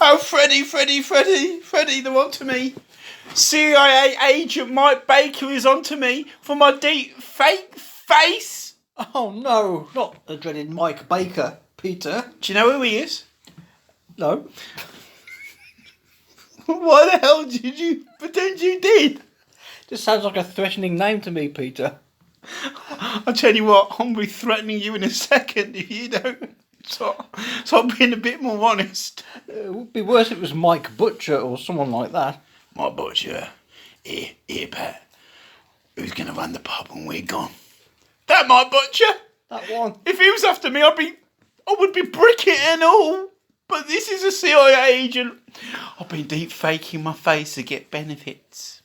Oh, Freddie, they're on to me. CIA agent Mike Baker is on to me for my deep fake face. Oh no, not the dreaded Mike Baker, Peter. Do you know who he is? No. Why the hell did you pretend you did? This sounds like a threatening name to me, Peter. I'll tell you what, I'm going to be threatening you in a second if you don't. So I'm being a bit more honest. It would be worse if it was Mike Butcher or someone like that. Mike Butcher. Here, Pat. Who's going to run the pub when we're gone? That Mike Butcher. That one. If he was after me, I would be bricking and all. But this is a CIA agent. I've been deep faking my face to get benefits.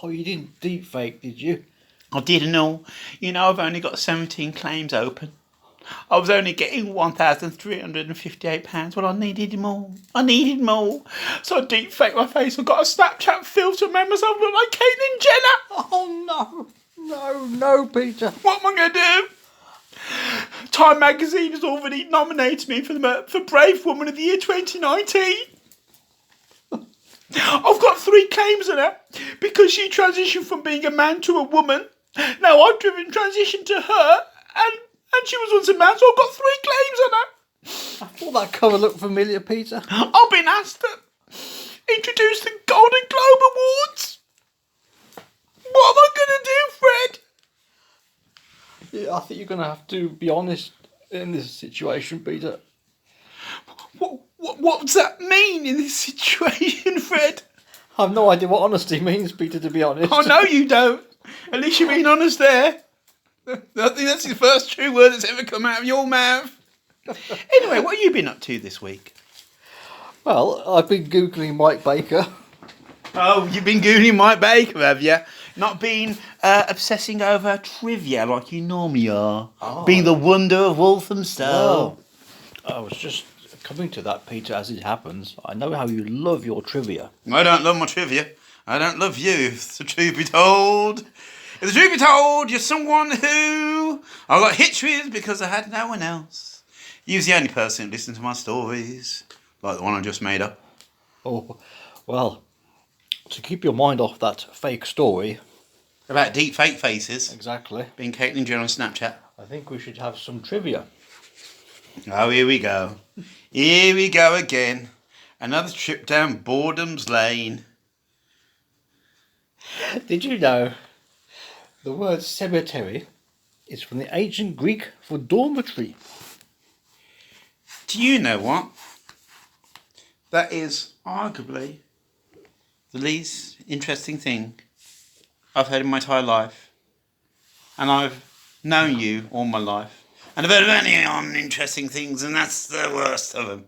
Oh, you didn't deep fake, did you? I did and all. You know, I've only got 17 claims open. I was only getting £1,358. Well, I needed more. So I deep faked my face. I got a Snapchat filter and made myself look like Caitlyn Jenner. Oh, no, Peter. What am I going to do? Time magazine has already nominated me for Brave Woman of the Year 2019. I've got 3 claims on her because she transitioned from being a man to a woman. Now I've transitioned to her and she was once a man, so I've got 3 claims on her. I thought that cover looked familiar, Peter. I've been asked to introduce the Golden Globe Awards. What am I going to do, Fred? Yeah, I think you're going to have to be honest in this situation, Peter. What does that mean in this situation, Fred? I've no idea what honesty means, Peter, to be honest. Oh, no, you don't. At least you're being honest there. I think that's the first true word that's ever come out of your mouth. Anyway, what have you been up to this week? Well, I've been Googling Mike Baker. Oh, you've been Googling Mike Baker, have you? Not been obsessing over trivia like you normally are. Oh. Being the wonder of Walthamstow. Well, I was just coming to that, Peter, as it happens. I know how you love your trivia. I don't love my trivia. I don't love you, if the truth be told. If the truth be told, you're someone who I got hitched with because I had no one else. You're the only person who listens to my stories, like the one I just made up. Oh, well, to keep your mind off that fake story. About deep fake faces. Exactly. Being Caitlyn Jenner on Snapchat. I think we should have some trivia. Oh, here we go. Here we go again. Another trip down boredom's lane. Did you know the word cemetery is from the ancient Greek for dormitory? Do you know what? That is arguably the least interesting thing I've heard in my entire life. And I've known you all my life. And I've heard many uninteresting things, and that's the worst of them.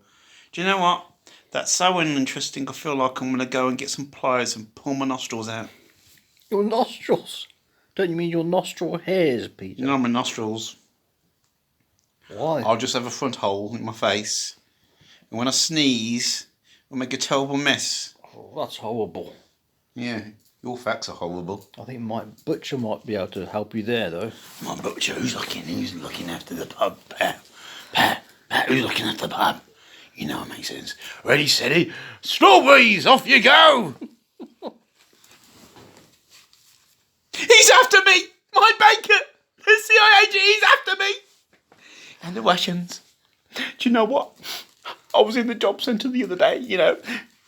Do you know what? That's so uninteresting, I feel like I'm going to go and get some pliers and pull my nostrils out. Your nostrils? Don't you mean your nostril hairs, Peter? You know my nostrils. Why? I'll just have a front hole in my face. And when I sneeze, it'll make a terrible mess. Oh, that's horrible. Yeah, your facts are horrible. I think Mike Butcher might be able to help you there, though. My butcher, who's looking after the pub? Pat, who's looking after the pub? You know it makes sense. Ready, steady, strawberries, off you go! He's after me! My baker! The CIA agent, he's after me! And the Russians. Do you know what? I was in the job centre the other day, you know,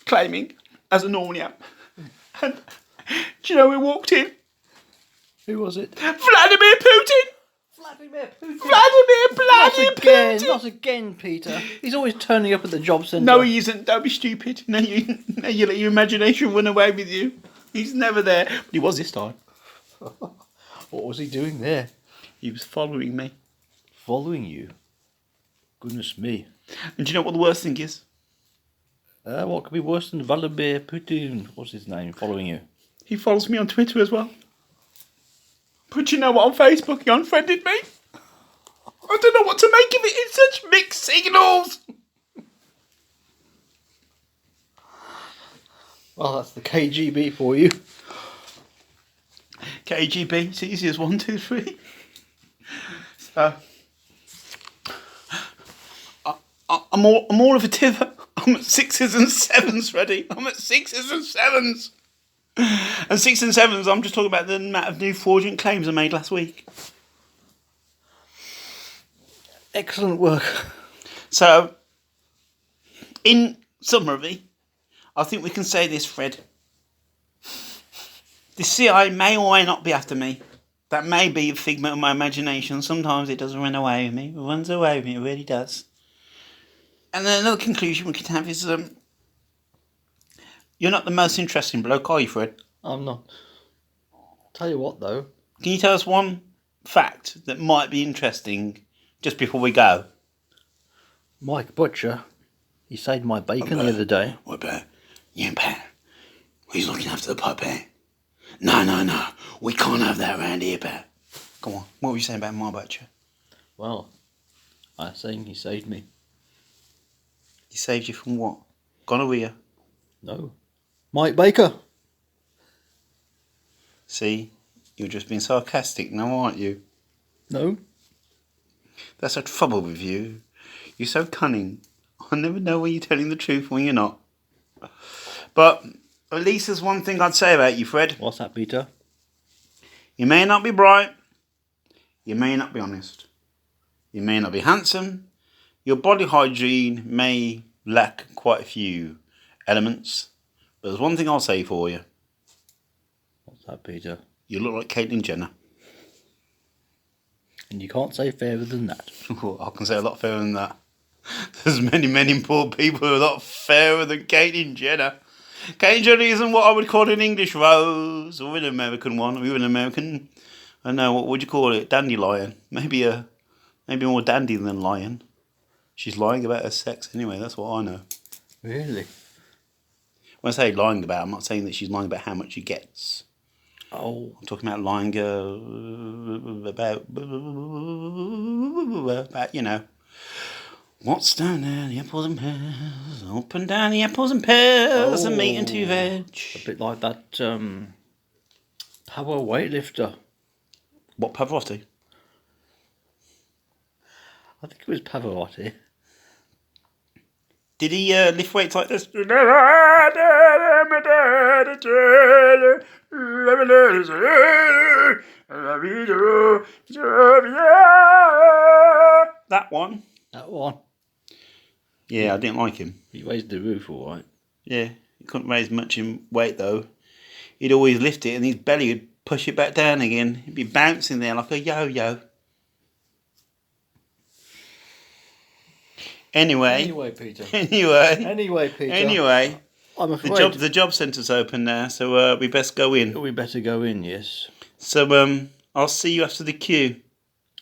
claiming, as I normally am. And do you know who walked in? Who was it? Vladimir Putin! Vladimir Putin. Putin! Not again, Peter. He's always turning up at the job centre. No, he isn't. Don't be stupid. No, you let your imagination run away with you. He's never there. But he was this time. What was he doing there? He was following me. Following you? Goodness me. And do you know what the worst thing is? What could be worse than Vladimir Putin? What's his name? Following you? He follows me on Twitter as well. But you know what? On Facebook, he unfriended me. I don't know what to make of it. It's such mixed signals. Well, that's the KGB for you. KGB, it's easy as 1, 2, 3. So, I'm more of a Tiv. I'm at 6s and 7s, Freddie. I'm at 6s and 7s. And 6s and 7s, I'm just talking about the amount of new fraudulent claims I made last week. Excellent work. So, in summary, I think we can say this, Fred. The CIA may or may not be after me. That may be a figment of my imagination. Sometimes it doesn't run away with me. It runs away with me, it really does. And then another conclusion we can have is, you're not the most interesting bloke, are you, Fred? I'm not. Tell you what, though. Can you tell us one fact that might be interesting just before we go? Mike Butcher, he saved my bacon the other day. What about you, Pat? He's looking after the puppy. No. We can't have that around here, Pat. Go on. What were you saying about my butcher? Well, I was saying he saved me. He saved you from what? Gonorrhea? No. Mike Baker. See? You're just being sarcastic now, aren't you? No. That's the trouble with you. You're so cunning. I never know when you're telling the truth when you're not. But at least there's one thing I'd say about you, Fred. What's that, Peter? You may not be bright. You may not be honest. You may not be handsome. Your body hygiene may lack quite a few elements. But there's one thing I'll say for you. What's that, Peter? You look like Caitlyn Jenner. And you can't say fairer than that. I can say a lot fairer than that. There's many poor people who are a lot fairer than Caitlyn Jenner. Caitlyn Jenner isn't what I would call an English rose or an American one. Or even an American, I don't know, what would you call it? Dandelion. Maybe more dandy than lion. She's lying about her sex anyway, that's what I know. Really? When I say lying about, I'm not saying that she's lying about how much she gets. Oh. I'm talking about lying about, you know. What's down there, the apples and pears? Up and down the apples and pears, and meat and two veg. A bit like that power weightlifter. What, Pavarotti? I think it was Pavarotti. Did he lift weights like this? That one? That one. Yeah, I didn't like him. He raised the roof all right. Yeah, he couldn't raise much in weight though. He'd always lift it and his belly would push it back down again. He'd be bouncing there like a yo-yo. Anyway, Peter. Anyway, Peter. I'm afraid the job centre's open now, so we best go in. we better go in. Yes. So I'll see you after the queue.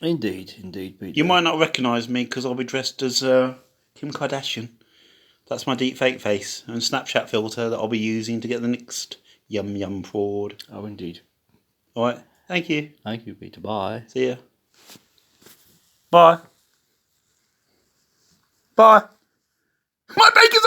Indeed, Peter. You might not recognise me because I'll be dressed as Kim Kardashian. That's my deepfake face and Snapchat filter that I'll be using to get the next yum fraud. Oh, indeed. All right. Thank you. Thank you, Peter. Bye. See ya. Bye. Bye. My bacon's